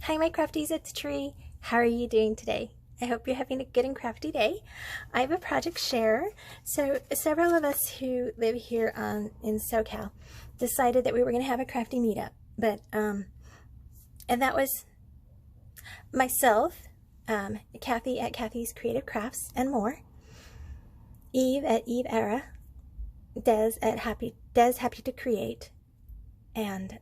Hi my crafties, it's Tree. How are you doing today? I hope you're having a good and crafty day. I have a project share. So several of us who live here in SoCal decided that we were going to have a crafty meetup. But and that was myself, Kathy at Kathy's Creative Crafts and more, Eve at Eve Era, Des Happy to Create, and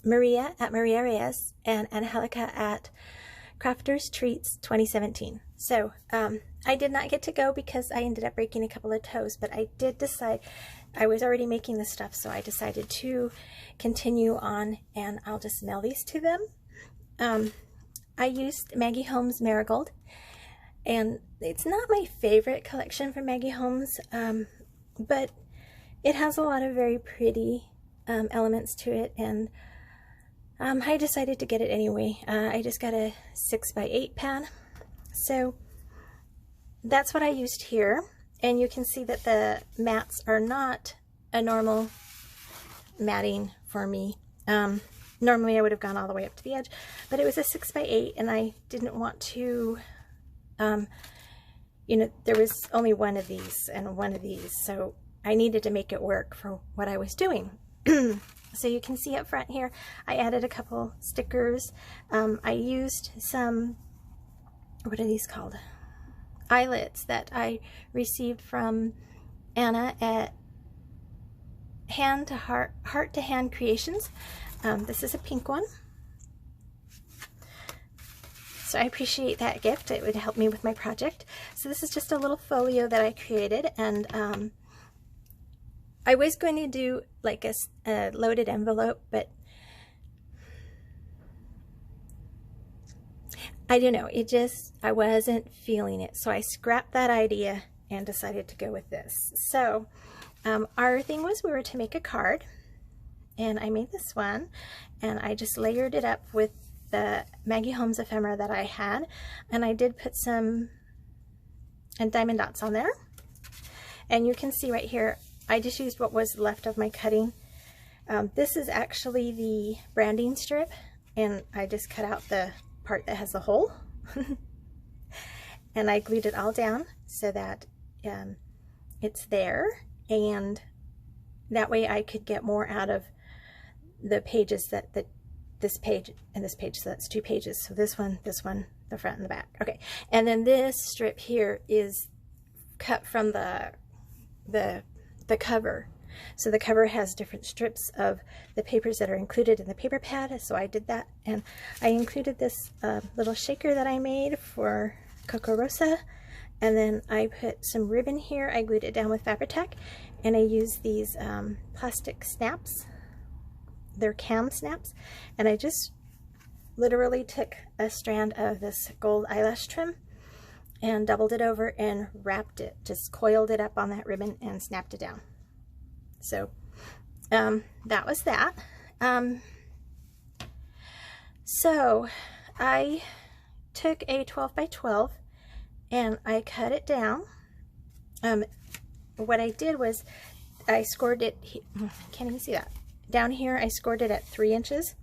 Maria at Maria Reyes, and Angelica at Crafters Treats 2017. So I did not get to go because I ended up breaking a couple of toes, but I did decide, I was already making this stuff, so I decided to continue on, and I'll just mail these to them. I used Maggie Holmes Marigold, and it's not my favorite collection from Maggie Holmes, but it has a lot of very pretty elements to it, and I decided to get it anyway. I just got a 6x8 pad, so that's what I used here. And you can see that the mats are not a normal matting for me. Normally I would have gone all the way up to the edge, but it was a 6x8, and I didn't want to, you know, there was only one of these and one of these, so I needed to make it work for what I was doing. So you can see up front here, I added a couple stickers. I used some, what are these called? Eyelets that I received from Anna at Heart to Hand Creations. This is a pink one. So I appreciate that gift. It would help me with my project. So this is just a little folio that I created, and I was going to do like a loaded envelope, but I don't know, I wasn't feeling it. So I scrapped that idea and decided to go with this. So our thing was we were to make a card, and I made this one, and I just layered it up with the Maggie Holmes ephemera that I had, and I did put some diamond dots on there. And you can see right here, I just used what was left of my cutting. This is actually the branding strip, and I just cut out the part that has the hole. And I glued it all down so that it's there, and that way I could get more out of the pages that this page and this page, so that's two pages. So this one, the front and the back. Okay, and then this strip here is cut from the cover. So the cover has different strips of the papers that are included in the paper pad, so I did that. And I included this little shaker that I made for Kokorosa, and then I put some ribbon here. I glued it down with Fabri-Tac, and I used these plastic snaps. They're cam snaps, and I just literally took a strand of this gold eyelash trim and doubled it over and wrapped it, just coiled it up on that ribbon and snapped it down. So that was that. So I took a 12x12 and I cut it down. What I did was I scored it, can't even see that. Down here I scored it at 3 inches.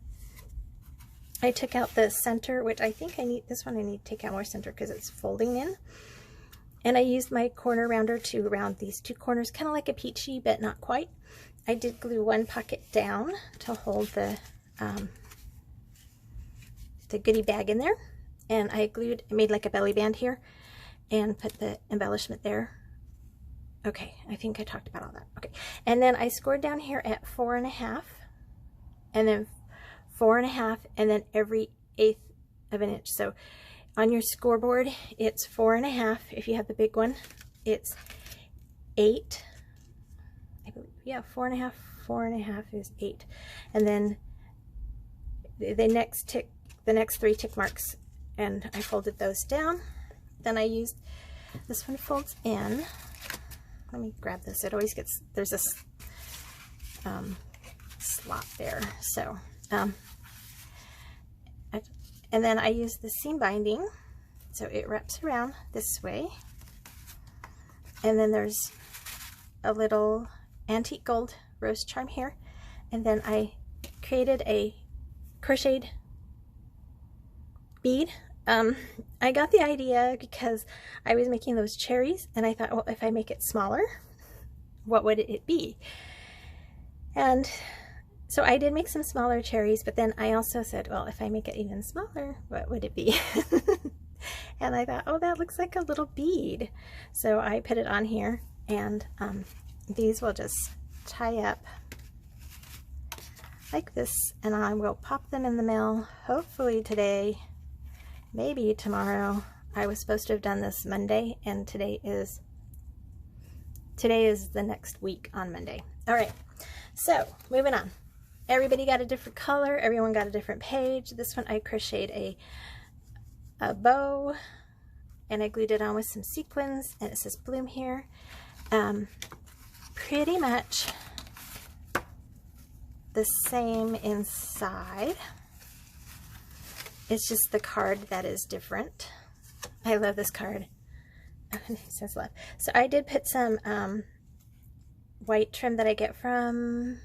I took out the center, which I think I need, this one I need to take out more center because it's folding in. And I used my corner rounder to round these two corners, kind of like a peachy, but not quite. I did glue one pocket down to hold the goodie bag in there. And I made like a belly band here and put the embellishment there. Okay, I think I talked about all that. Okay, and then I scored down here at 4.5, and then 4.5, and then every 1/8 of an inch. So on your scoreboard, it's 4.5. If you have the big one, it's 8. I believe, yeah, 4.5. 4.5 is 8, and then the next 3 tick marks, and I folded those down. Then I used this one folds in. Let me grab this. It always gets, there's this slot there. So, and then I use the seam binding, so it wraps around this way. And then there's a little antique gold rose charm here. And then I created a crocheted bead. I got the idea because I was making those cherries, and I thought, well, if I make it smaller, what would it be? And so I did make some smaller cherries, but then I also said, well, if I make it even smaller, what would it be? And I thought, oh, that looks like a little bead. So I put it on here, and these will just tie up like this, and I will pop them in the mail hopefully today, maybe tomorrow. I was supposed to have done this Monday, and today is the next week on Monday. All right, so moving on. Everybody got a different color, everyone got a different page. This one I crocheted a bow, and I glued it on with some sequins, and it says bloom here. Pretty much the same inside. It's just the card that is different. I love this card. It says love. So I did put some white trim that I get from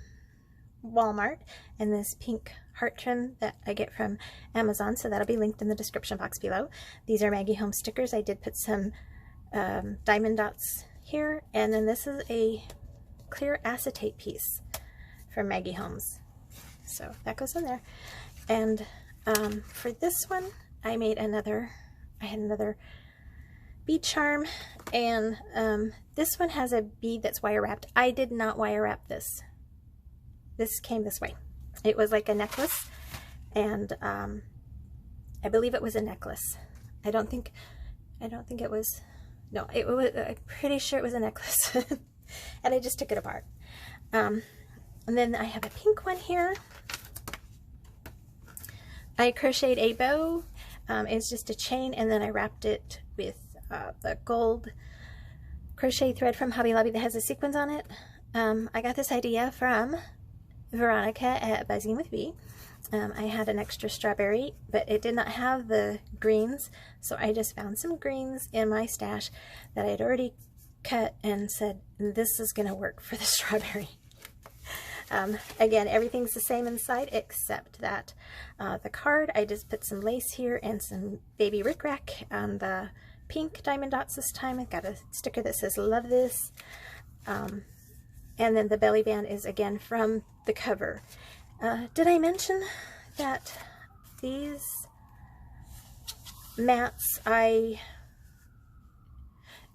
Walmart, and this pink heart trim that I get from Amazon, so that'll be linked in the description box below. These are Maggie Home stickers. I did put some diamond dots here, and then this is a clear acetate piece from Maggie Homes, so that goes in there. And for this one, I had another bead charm, and this one has a bead that's wire wrapped. I did not wire wrap this. This came this way. It was like a necklace, and I believe it was a necklace. I don't think it was. No, it was. I'm pretty sure it was a necklace, and I just took it apart. And then I have a pink one here. I crocheted a bow. It's just a chain, and then I wrapped it with the gold crochet thread from Hobby Lobby that has the sequins on it. I got this idea from Veronica at Buzzing with Bee. I had an extra strawberry, but it did not have the greens, so I just found some greens in my stash that I had already cut and said, this is going to work for the strawberry. Again, everything's the same inside except that the card, I just put some lace here and some baby rickrack on the pink diamond dots this time. I've got a sticker that says love this. And then the belly band is again from the cover. Did I mention that these mats,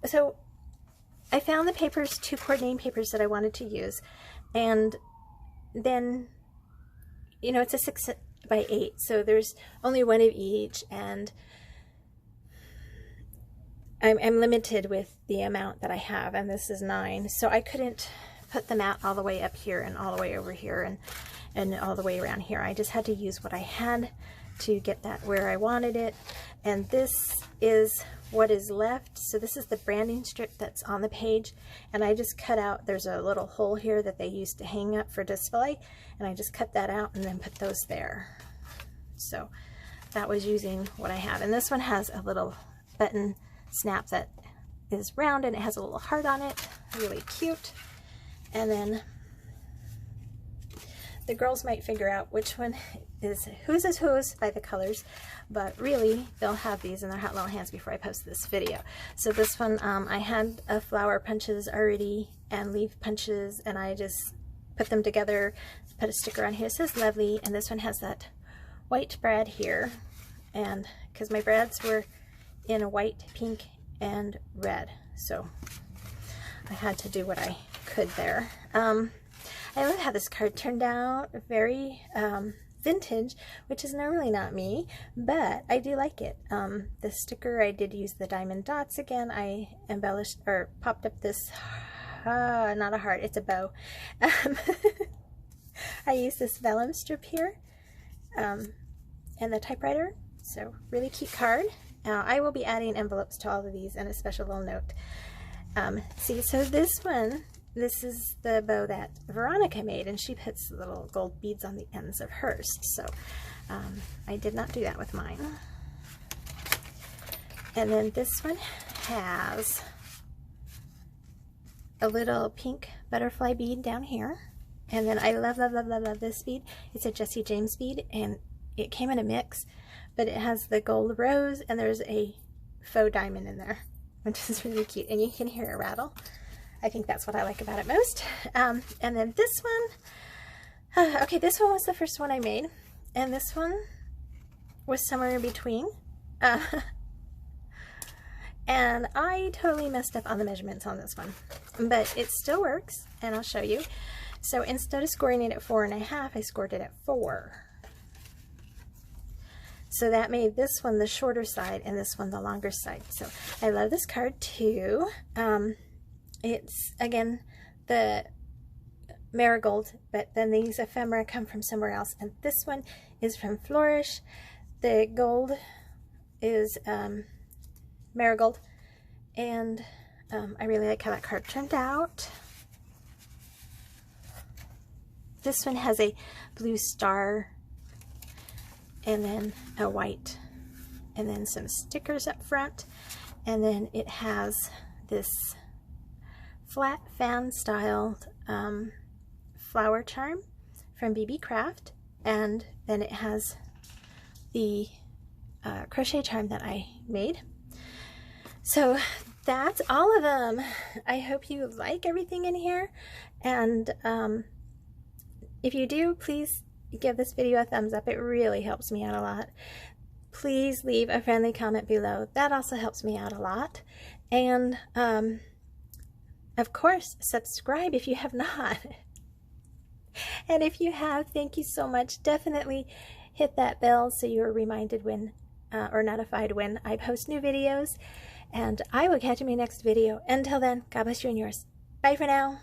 so I found the papers, 2 coordinating papers that I wanted to use, and then, you know, it's a 6 by 8, so there's only one of each, and I'm limited with the amount that I have, and this is 9, so I couldn't put the mat all the way up here and all the way over here and all the way around here. I just had to use what I had to get that where I wanted it, and this is what is left. So this is the branding strip that's on the page, and I just cut out, there's a little hole here that they used to hang up for display, and I just cut that out and then put those there. So that was using what I have. And this one has a little button snap that is round, and it has a little heart on it, really cute. And then the girls might figure out which one is whose by the colors, but really they'll have these in their hot little hands before I post this video. So this one, I had flower punches already and leaf punches, and I just put them together, put a sticker on here. It says lovely, and this one has that white brad here, and because my brads were in a white, pink, and red, so I had to do what I could there. I love how this card turned out, very vintage, which is normally not me, but I do like it. The sticker, I did use the diamond dots again. I embellished, or popped up this, not a heart, it's a bow. I used this vellum strip here, and the typewriter, so really cute card. I will be adding envelopes to all of these and a special little note. See, so this one, this is the bow that Veronica made, and she puts little gold beads on the ends of hers. So I did not do that with mine. And then this one has a little pink butterfly bead down here. And then I love, love, love, love, love this bead. It's a Jesse James bead, and it came in a mix, but it has the gold rose and there's a faux diamond in there, which is really cute, and you can hear it rattle. I think that's what I like about it most. And then this one, okay, this one was the first one I made, and this one was somewhere in between. And I totally messed up on the measurements on this one, but it still works, and I'll show you. So instead of scoring it at 4.5, I scored it at 4. So that made this one the shorter side and this one the longer side. So I love this card too. It's, again, the marigold, but then these ephemera come from somewhere else, and this one is from Flourish. The gold is marigold, and I really like how that card turned out. This one has a blue star and then a white, and then some stickers up front, and then it has this flat fan styled flower charm from Beebeecraft, and then it has the crochet charm that I made. So that's all of them. I hope you like everything in here, and if you do, please give this video a thumbs up. It really helps me out a lot. Please leave a friendly comment below. That also helps me out a lot. And of course, subscribe if you have not. And if you have, thank you so much. Definitely hit that bell so you're reminded when or notified when I post new videos. And I will catch you in my next video. Until then, God bless you and yours. Bye for now.